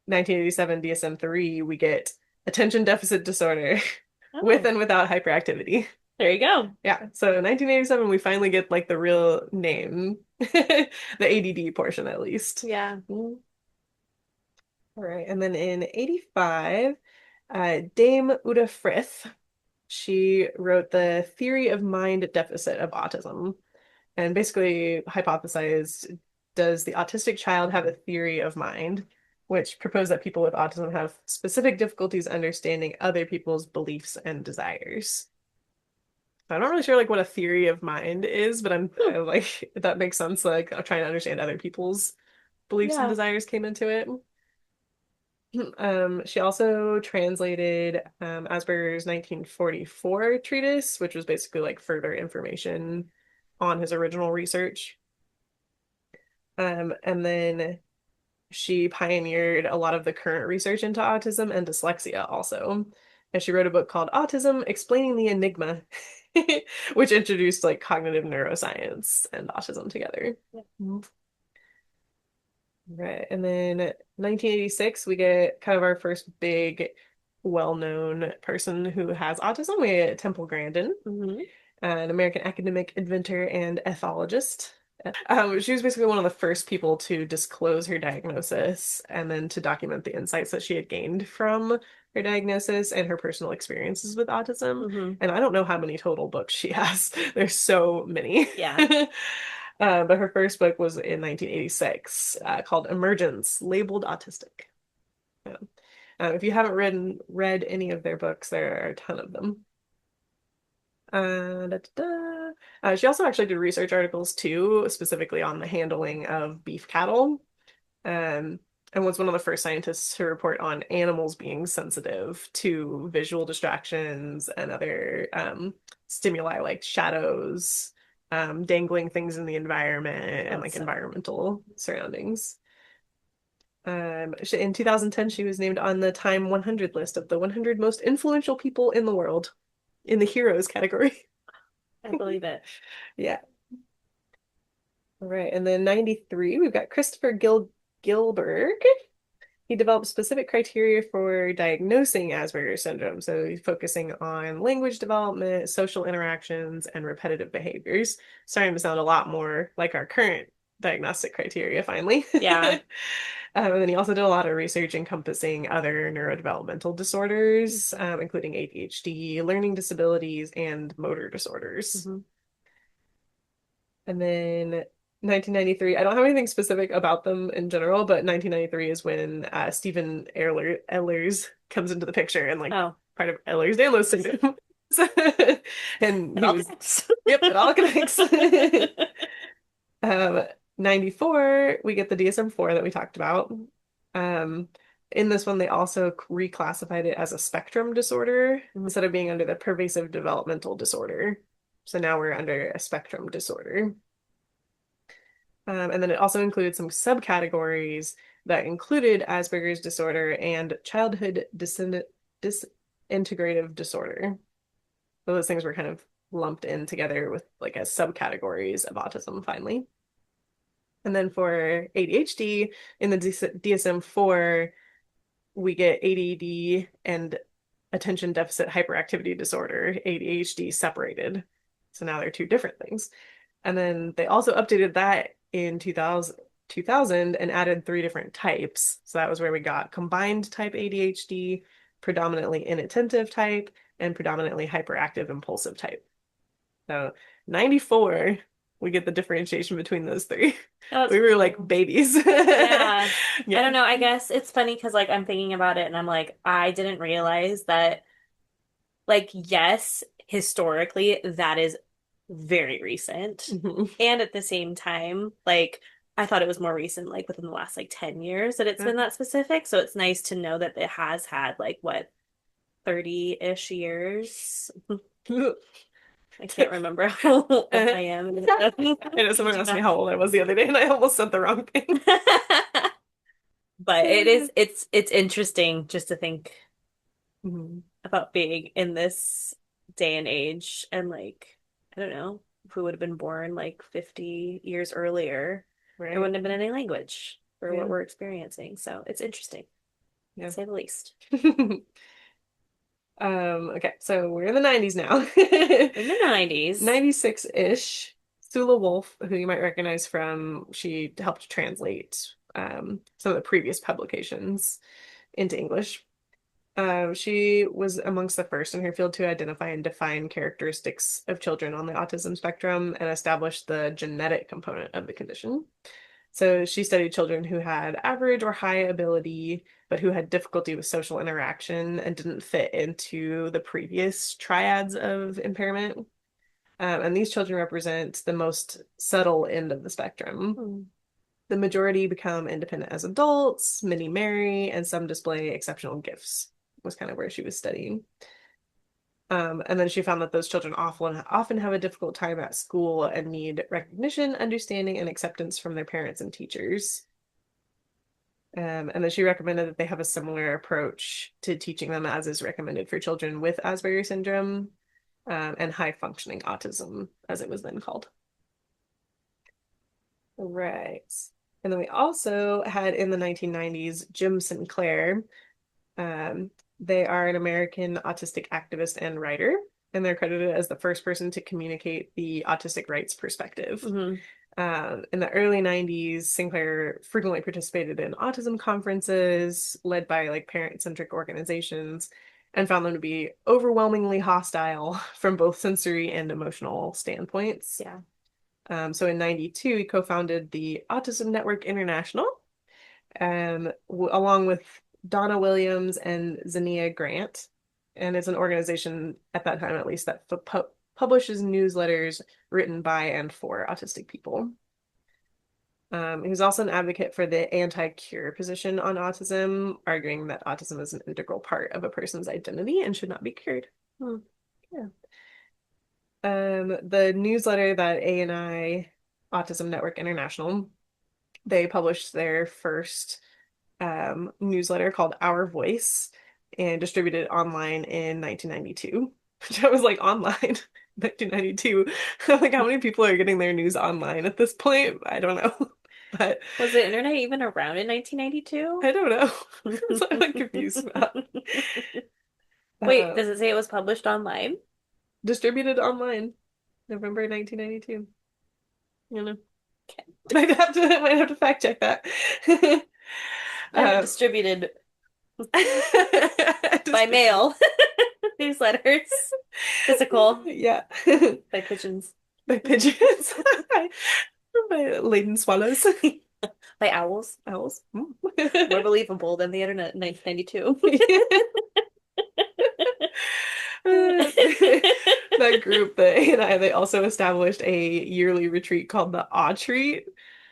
1987 DSM-3, we get attention deficit disorder with Oh, and without hyperactivity. there you go. Yeah, so 1987 we finally get like the real name, the ADD portion at least. Yeah. All right, and then in 85, Dame Uta Frith, she wrote the Theory of Mind Deficit of Autism, and basically hypothesized, does the autistic child have a theory of mind, which proposed that people with autism have specific difficulties understanding other people's beliefs and desires. I'm not really sure like what a theory of mind is, but I, like that makes sense. Like I'm trying to understand other people's beliefs and Yeah. desires came into it. She also translated Asperger's 1944 treatise, which was basically like further information on his original research. And then she pioneered a lot of the current research into autism and dyslexia also. And she wrote a book called Autism: Explaining the Enigma, which introduced like cognitive neuroscience and autism together. Yeah. Right. And then 1986, we get kind of our first big, well-known person who has autism. We get Temple Grandin, Hmm. an American academic, inventor, and ethologist. She was basically one of the first people to disclose her diagnosis and then to document the insights that she had gained from her diagnosis and her personal experiences with autism. Hmm. And I don't know how many total books she has. There's so many. Yeah. But her first book was in 1986, called Emergence, Labeled Autistic. Yeah. If you haven't read any of their books, there are a ton of them. Da, da, da. She also actually did research articles too, specifically on the handling of beef cattle, um, and was one of the first scientists to report on animals being sensitive to visual distractions and other stimuli like shadows, dangling things in the environment, and like That's environmental surroundings. In 2010, she was named on the Time 100 list of the 100 most influential people in the world in the heroes category. I believe it. Yeah. All right. And then 93, we've got Christopher Gilberg. He developed specific criteria for diagnosing Asperger's syndrome. So he's focusing on language development, social interactions, and repetitive behaviors. Starting to sound a lot more like our current diagnostic criteria, finally. Yeah. And then he also did a lot of research encompassing other neurodevelopmental disorders, including ADHD, learning disabilities, and motor disorders. Hmm. And then 1993, I don't have anything specific about them in general, but 1993 is when Stephen Ehlers comes into the picture and like Oh, part of Ehlers-Danlos syndrome. And it he all was, connects. yep, it all connects. 94, we get the DSM-4 that we talked about. Um, in this one, they also reclassified it as a spectrum disorder instead of being under the pervasive developmental disorder. So now we're under a spectrum disorder. And then it also included some subcategories that included Asperger's disorder and childhood disintegrative disorder. So those things were kind of lumped in together with like as subcategories of autism finally. And then for ADHD in the DSM-4, we get ADD and attention deficit hyperactivity disorder, ADHD separated. So now they're two different things. And then they also updated that in 2000 and added three different types. So that was where we got combined type ADHD, predominantly inattentive type, and predominantly hyperactive impulsive type. So 94, we get the differentiation between those three. Oh, that's We were like cool. babies. Yeah. I Yeah. don't know. I guess it's funny because like I'm thinking about it and I'm like, I didn't realize that like yes, historically that is very recent. Mhm. And at the same time, like I thought it was more recent, like within the last like 10 years that it's been that specific. So it's nice to know that it has had like what 30-ish years. I can't remember how old I am. I know someone asked me how old I was the other day, and I almost said the wrong thing. But it's interesting just to think Mhm. about being in this day and age and like I don't know, if we would have been born like 50 years earlier, there Right. wouldn't have been any language for what Yeah. we're experiencing. So it's interesting, to Yeah. say the least. Okay, so we're in the 90s now. In the 90s. 96-ish. Sula Wolf, who you might recognize from, she helped translate some of the previous publications into English. She was amongst the first in her field to identify and define characteristics of children on the autism spectrum and establish the genetic component of the condition. So she studied children who had average or high ability, but who had difficulty with social interaction and didn't fit into the previous triads of impairment. And these children represent the most subtle end of the spectrum. Hmm. The majority become independent as adults, many marry, and some display exceptional gifts, was kind of where she was studying. And then she found that those children often have a difficult time at school and need recognition, understanding, and acceptance from their parents and teachers. And then she recommended that they have a similar approach to teaching them as is recommended for children with Asperger syndrome, and high functioning autism, as it was then called. Right. And then we also had in the 1990s Jim Sinclair. Um, they are an American autistic activist and writer, and they're credited as the first person to communicate the autistic rights perspective. Hmm. In the early 90s, Sinclair frequently participated in autism conferences led by like parent-centric organizations and found them to be overwhelmingly hostile from both sensory and emotional standpoints. Yeah. So in 92, he co-founded the Autism Network International, along with Donna Williams and Zania Grant. And it's an organization, at that time at least, that publishes newsletters written by and for autistic people. He was also an advocate for the anti-cure position on autism, arguing that autism is an integral part of a person's identity and should not be cured. Hmm. Yeah. The newsletter that ANI, Autism Network International, they published their first newsletter called Our Voice and distributed online in 1992, which I was like, online, 1992. Like, how many people are getting their news online at this point? I don't know. But Was the internet even around in 1992? I don't know. That's what I'm like confused about. Wait, Uh, does it say it was published online? Distributed online, November 1992. You know, Okay. might have to fact check that. Distributed by Distributed. mail, newsletters, physical, Yeah. by pigeons, By pigeons. By laden swallows. by owls. Owls. More believable than the internet in 1992. That group, the ANI, they also established a yearly retreat called the Aw Treat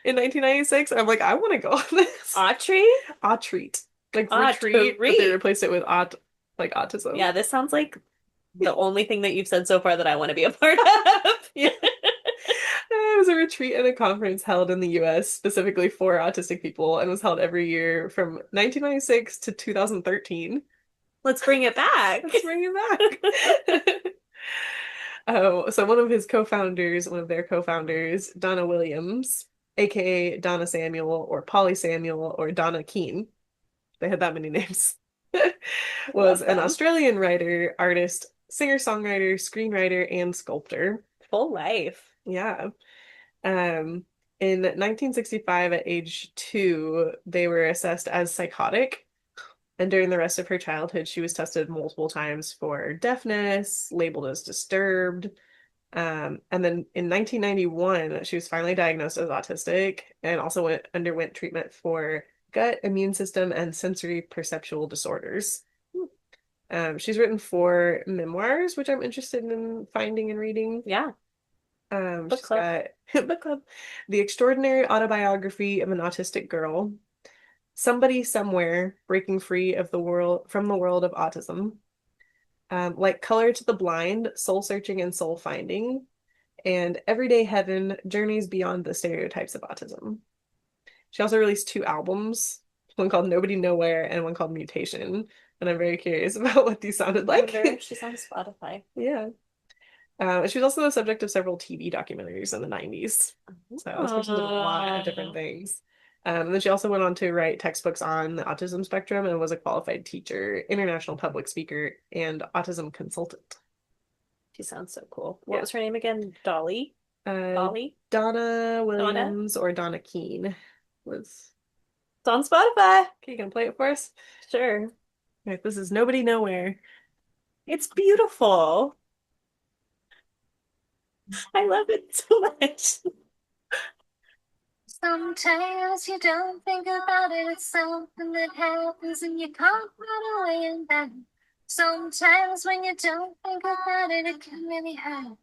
in 1996. I'm like, I want to go on this. Autry? Aw Treat. Like retreat, but they Autry. replaced it with like autism. Yeah, this sounds like the only thing that you've said so far that I want to be a part of. Yeah. It was a retreat and a conference held in the US specifically for autistic people and was held every year from 1996 to 2013. Let's bring it back. Let's bring it back. Oh, so one of their co-founders, Donna Williams, aka Donna Samuel or Polly Samuel or Donna Keene, they had that many names, was Love an them. Australian writer, artist, singer-songwriter, screenwriter, and sculptor. Full life. Yeah. Um, in 1965, at age 2, they were assessed as psychotic. And during the rest of her childhood, she was tested multiple times for deafness, labeled as disturbed. And then in 1991, she was finally diagnosed as autistic and also underwent treatment for gut, immune system, and sensory perceptual disorders. She's written 4 memoirs, which I'm interested in finding and reading. Yeah. Book She's club. got Book Club, The Extraordinary Autobiography of an Autistic Girl, Somebody Somewhere, Breaking Free of the World from the World of Autism, like Color to the Blind, Soul Searching and Soul Finding, and Everyday Heaven, Journeys Beyond the Stereotypes of Autism. She also released two albums, one called Nobody Nowhere and one called Mutation. And I'm very curious about what these sounded I wonder if like. she's on Spotify. Yeah. She was also the subject of several TV documentaries in the 90s. So this person did a lot of different Oh, things. And then she also went on to write textbooks on the autism spectrum and was a qualified teacher, international public speaker, and autism consultant. she sounds so cool. What Yeah. was her name again? Dolly? Uh, Dolly? Donna Donna? Williams or Donna Keene was. It's on Spotify. Okay, you gonna play it for us? Sure. All right, this is Nobody Nowhere. It's beautiful. I love it so much. Sometimes you don't think about it, it's something that happens and you can't run away and then sometimes when you don't think about it, it can really hurt.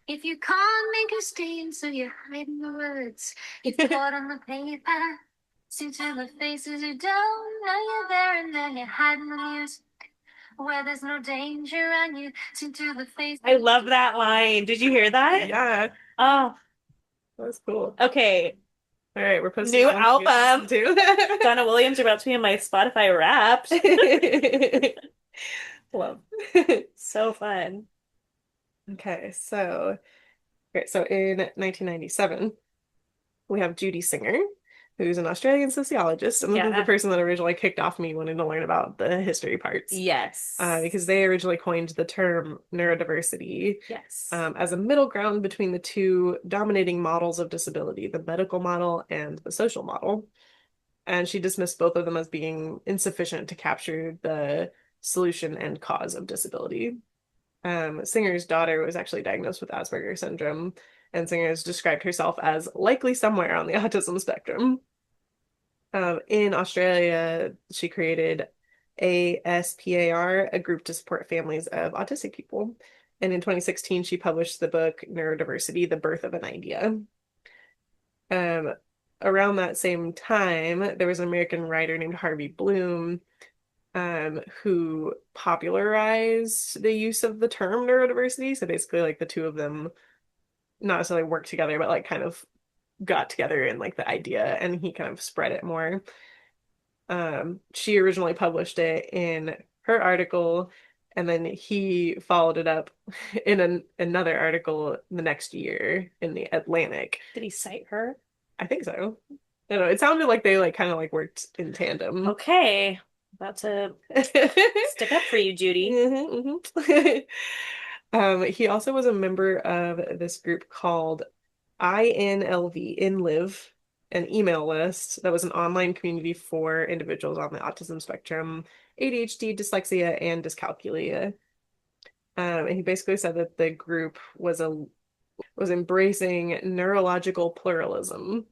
If you can't make a stand, so you're hiding the words. You put on the paper, see to the faces you don't know you're there, and then you're hiding the music where there's no danger on you. See to the face. I love that line. Did you hear that? Yeah, Oh, that was cool. okay. All right, we're posting New that one for you to album. listen to. Donna Williams are about to be in my Spotify Wrapped. Love. So fun. Okay, so in 1997, we have Judy Singer, who's an Australian sociologist, and this is the Yeah. person that originally kicked off me wanting to learn about the history parts. Yes. Because they originally coined the term neurodiversity Yes. as a middle ground between the two dominating models of disability, the medical model and the social model. And she dismissed both of them as being insufficient to capture the solution and cause of disability. Singer's daughter was actually diagnosed with Asperger's syndrome, and Singer has described herself as likely somewhere on the autism spectrum. In Australia, she created ASPAR, a group to support families of autistic people. And in 2016, she published the book Neurodiversity, The Birth of an Idea. Um, Around that same time, there was an American writer named Harvey Bloom, who popularized the use of the term neurodiversity. So basically, like the two of them not necessarily worked together, but like kind of got together in like the idea, and he kind of spread it more. She originally published it in her article, and then he followed it up in another article the next year in the Atlantic. Did he cite her? I think so. I don't know. It sounded like they like kind of like worked in tandem. Okay. About to stick up for you, Judy. He also was a member of this group called INLV, InLive, an email list that was an online community for individuals on the autism spectrum, ADHD, dyslexia, and dyscalculia. And he basically said that the group was embracing neurological pluralism.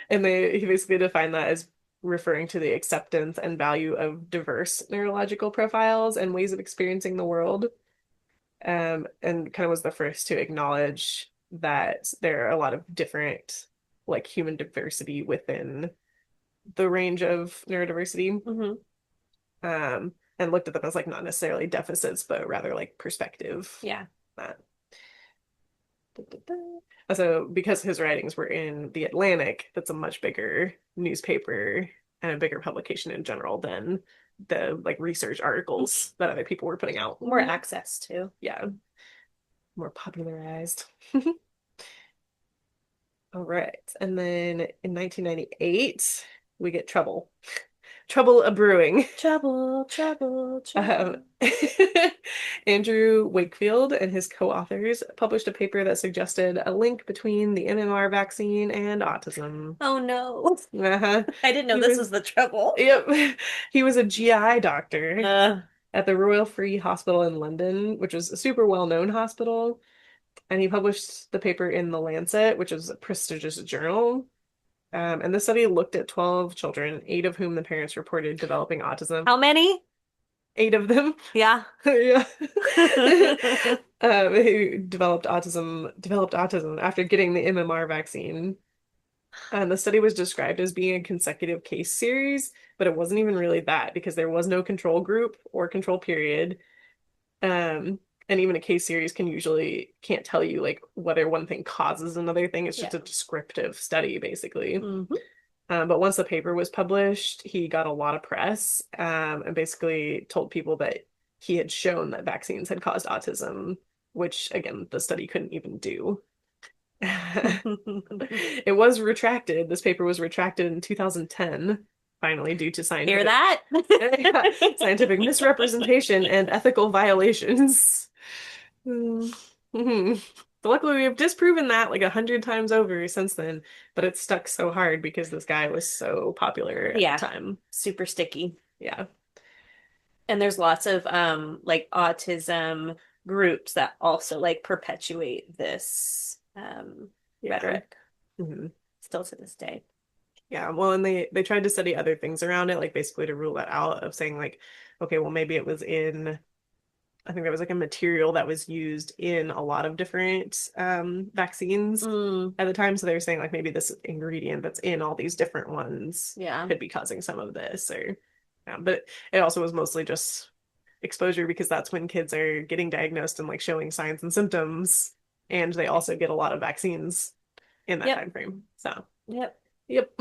And he basically defined that as referring to the acceptance and value of diverse neurological profiles and ways of experiencing the world. And kind of was the first to acknowledge that there are a lot of different, like, human diversity within the range of neurodiversity. And looked at them as like not necessarily deficits, but rather like perspective. Yeah. That. So because his writings were in the Atlantic, that's a much bigger newspaper and a bigger publication in general than the like research articles that other people were putting out. More access to. Yeah. More popularized. All right. And then in 1998, we get Trouble. Trouble a Brewing. Trouble, trouble, trouble. Andrew Wakefield and his co-authors published a paper that suggested a link between the MMR vaccine and autism. Oh no. Uh-huh. I didn't know He this was- was the trouble. Yep. He was a GI doctor Uh, at the Royal Free Hospital in London, which was a super well-known hospital. And he published the paper in The Lancet, which is a prestigious journal. And the study looked at 12 children, 8 of whom the parents reported developing autism. how many? 8 of them. Yeah. Yeah. Who developed autism after getting the MMR vaccine. And the study was described as being a consecutive case series, but it wasn't even really that because there was no control group or control period. Um, and even a case series can't tell you like whether one thing causes another thing. It's Yeah. just a descriptive study, basically. Hmm. But once the paper was published, he got a lot of press, and basically told people that he had shown that vaccines had caused autism, which again, the study couldn't even do. It was retracted. This paper was retracted in 2010, finally, due to Hear that? scientific misrepresentation and ethical violations. Mhm. So luckily, we have disproven that like 100 times over since then, but it stuck so hard because this guy was so popular at the Yeah, time. super sticky. Yeah. And there's lots of like autism groups that also like perpetuate this Yeah. rhetoric Mhm. still to this day. Yeah, well, and they tried to study other things around it, like basically to rule that out of saying like, okay, well maybe it was in I think there was like a material that was used in a lot of different vaccines Mm, at the time. So they were saying like maybe this ingredient that's in all these different ones yeah. could be causing some of this, or yeah. But it also was mostly just exposure because that's when kids are getting diagnosed and like showing signs and symptoms, and they also get a lot of vaccines in that Yep. time frame. So Yep. yep.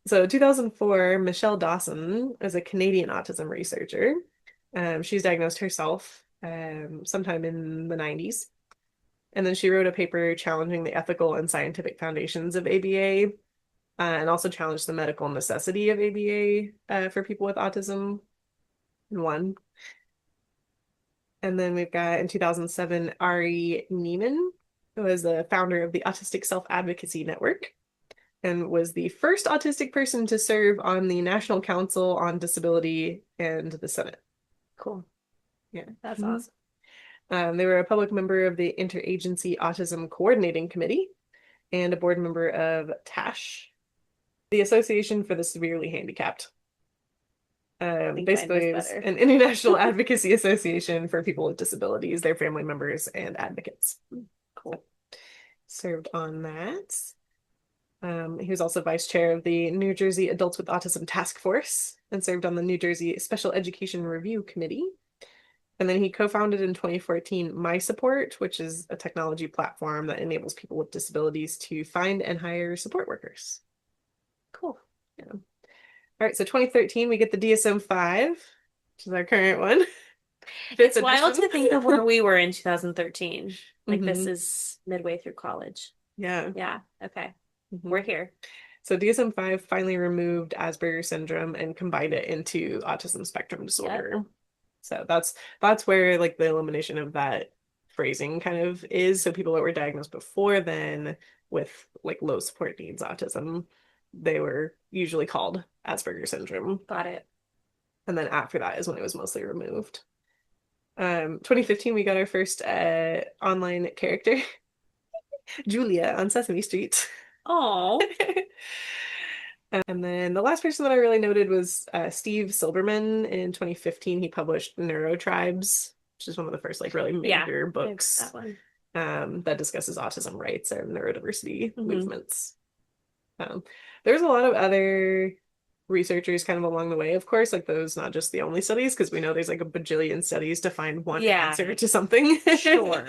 So 2004, Michelle Dawson is a Canadian autism researcher. She's diagnosed herself sometime in the 90s. And then she wrote a paper challenging the ethical and scientific foundations of ABA, and also challenged the medical necessity of ABA for people with autism in one. And then we've got in 2007, Ari Neiman, who was the founder of the Autistic Self-Advocacy Network and was the first autistic person to serve on the National Council on Disability and the Senate. Cool. Yeah. That's Mhm. awesome. They were a public member of the Interagency Autism Coordinating Committee and a board member of TASH, the Association for the Severely Handicapped. I think mine was Basically, it's better. an international advocacy association for people with disabilities, their family members, and advocates. Cool. Served on that. He was also vice chair of the New Jersey Adults with Autism Task Force and served on the New Jersey Special Education Review Committee. And then he co-founded in 2014 MySupport, which is a technology platform that enables people with disabilities to find and hire support workers. Cool. Yeah. All right, so 2013, we get the DSM-5, which is our current one. Fifth It's wild edition. to think of where we were in 2013. Like this Mhm. is midway through college. Yeah. Yeah. Okay. Mhm. We're here. So DSM-5 finally removed Asperger's syndrome and combined it into autism spectrum Yep. disorder. So that's where like the elimination of that phrasing kind of is. So people that were diagnosed before then with like low support needs autism, they were usually called Asperger's syndrome. Got it. And then after that is when it was mostly removed. 2015 we got our first online character, Julia on Sesame Street. Oh, And then the last person that I really noted was Steve Silberman in 2015. He published Neurotribes, which is one of the first like really yeah. major I've books that one. that discusses autism rights and neurodiversity Mhm. movements. There's a lot of other researchers kind of along the way, of course, like those not just the only studies, because we know there's like a bajillion studies to find one Yeah. answer to something. Sure.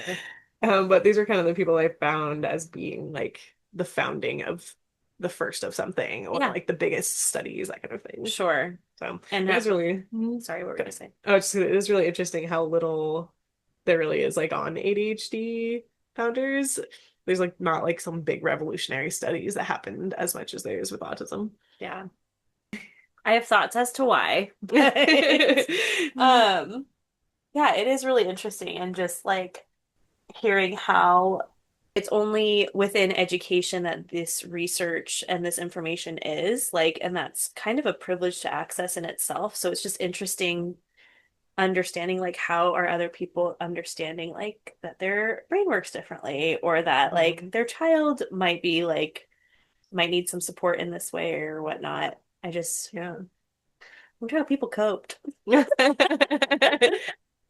But these are kind of the people I found as being like the founding of the first of something or Yeah. like the biggest studies, that kind of thing. Sure. So And it was have, really sorry, what were you gonna say? oh, it was really interesting how little there really is like on ADHD founders. There's like not like some big revolutionary studies that happened as much as there is with autism. Yeah. I have thoughts as to why. But, yeah, it is really interesting and just like hearing how it's only within education that this research and this information is like, and that's kind of a privilege to access in itself. So it's just interesting understanding like how are other people understanding like that their brain works differently or that like their child might be like might need some support in this way or whatnot. I just Yeah. wonder how people coped.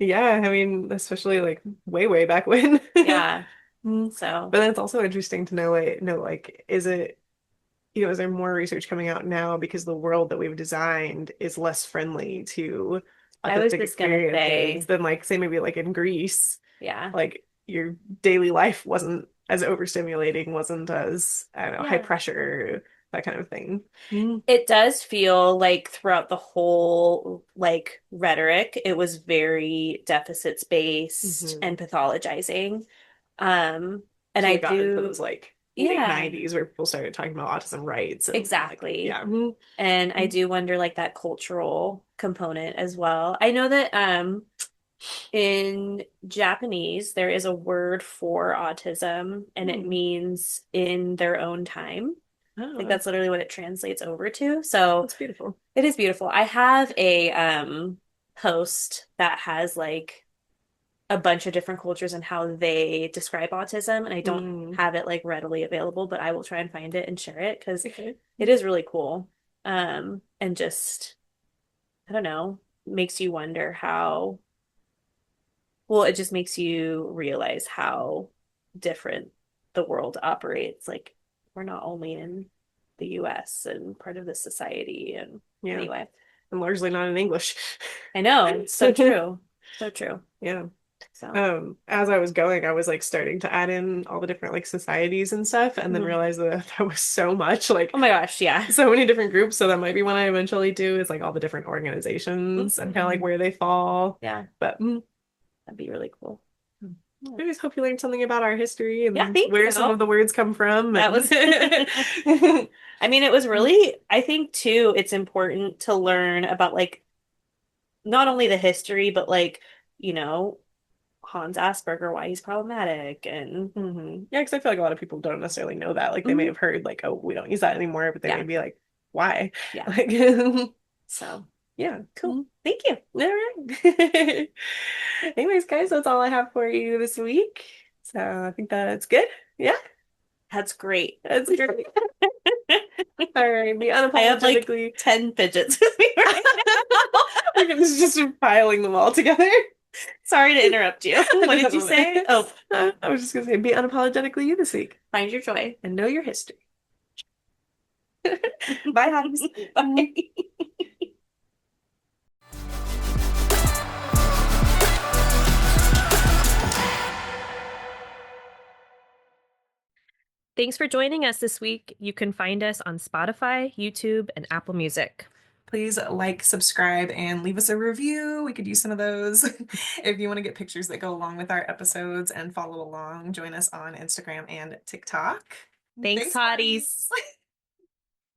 Yeah, I mean, especially like way, way back when. Yeah. Mm. So But then it's also interesting to know like, is it, is there more research coming out now because the world that we've designed is less friendly to I was autistic just gonna experiences, say, then like say maybe like in Greece, yeah. like your daily life wasn't as overstimulating, wasn't as, I don't know, high Yeah. pressure, that kind of thing. Mm. It does feel like throughout the whole like rhetoric, it was very deficit based Mhm. and pathologizing. Um, and Until I we got into do, those like late yeah, 90s where people started talking about autism rights and like, exactly. yeah. Mhm. And I do wonder like that cultural component as well. I know that in Japanese there is a word for autism and it Hmm. means in their own time. Like Oh, that's literally what it translates over to. So that's beautiful. it is beautiful. I have a post that has like a bunch of different cultures and how they describe autism, and I don't Mm. have it like readily available, but I will try and find it and share it because Okay. it is really cool. And just I don't know, makes you wonder how well, it just makes you realize how different the world operates. Like we're not only in the US and part of the society and Yeah. anyway. And largely not in English. I know, it's so true. So true. Yeah. So, As I was going, I was like starting to add in all the different like societies and stuff, and then mhm. realized that that was so much, like Oh my gosh, yeah. so many different groups. So that might be what I eventually do is like all the different organizations and kind of like Mhm. where they fall. Yeah, But that'd be really cool. Yeah. I just hope you learned something about our history Yeah, and thank where some of you. the words come from. That And was I mean, it was really, I think too, it's important to learn about like not only the history, but like, you know, Hans Asperger, why he's problematic and Yeah, because I feel like a lot of people don't necessarily know that. Like they may mhm. have heard like, oh, we don't use that anymore, but they may Yeah, be like, why? yeah. Like, So yeah. cool. Thank you. All right. Anyways, guys, that's all I have for you this week. So I think that's good. Yeah, That's great. that's great. All right, be I have like unapologetically. 10 fidgets with me right now. We're gonna just piling them all together. Sorry to interrupt you. I What just did had you one. say? Oh, I was just gonna say, be unapologetically you this week find your joy. and know your history. Bye, Hotties. Bye. Thanks for joining us this week. You can find us on Spotify, YouTube, and Apple Music. Please like, subscribe, and leave us a review. We could use some of those. If you want to get pictures that go along with our episodes and follow along, join us on Instagram and TikTok. Thanks, Hottieessss.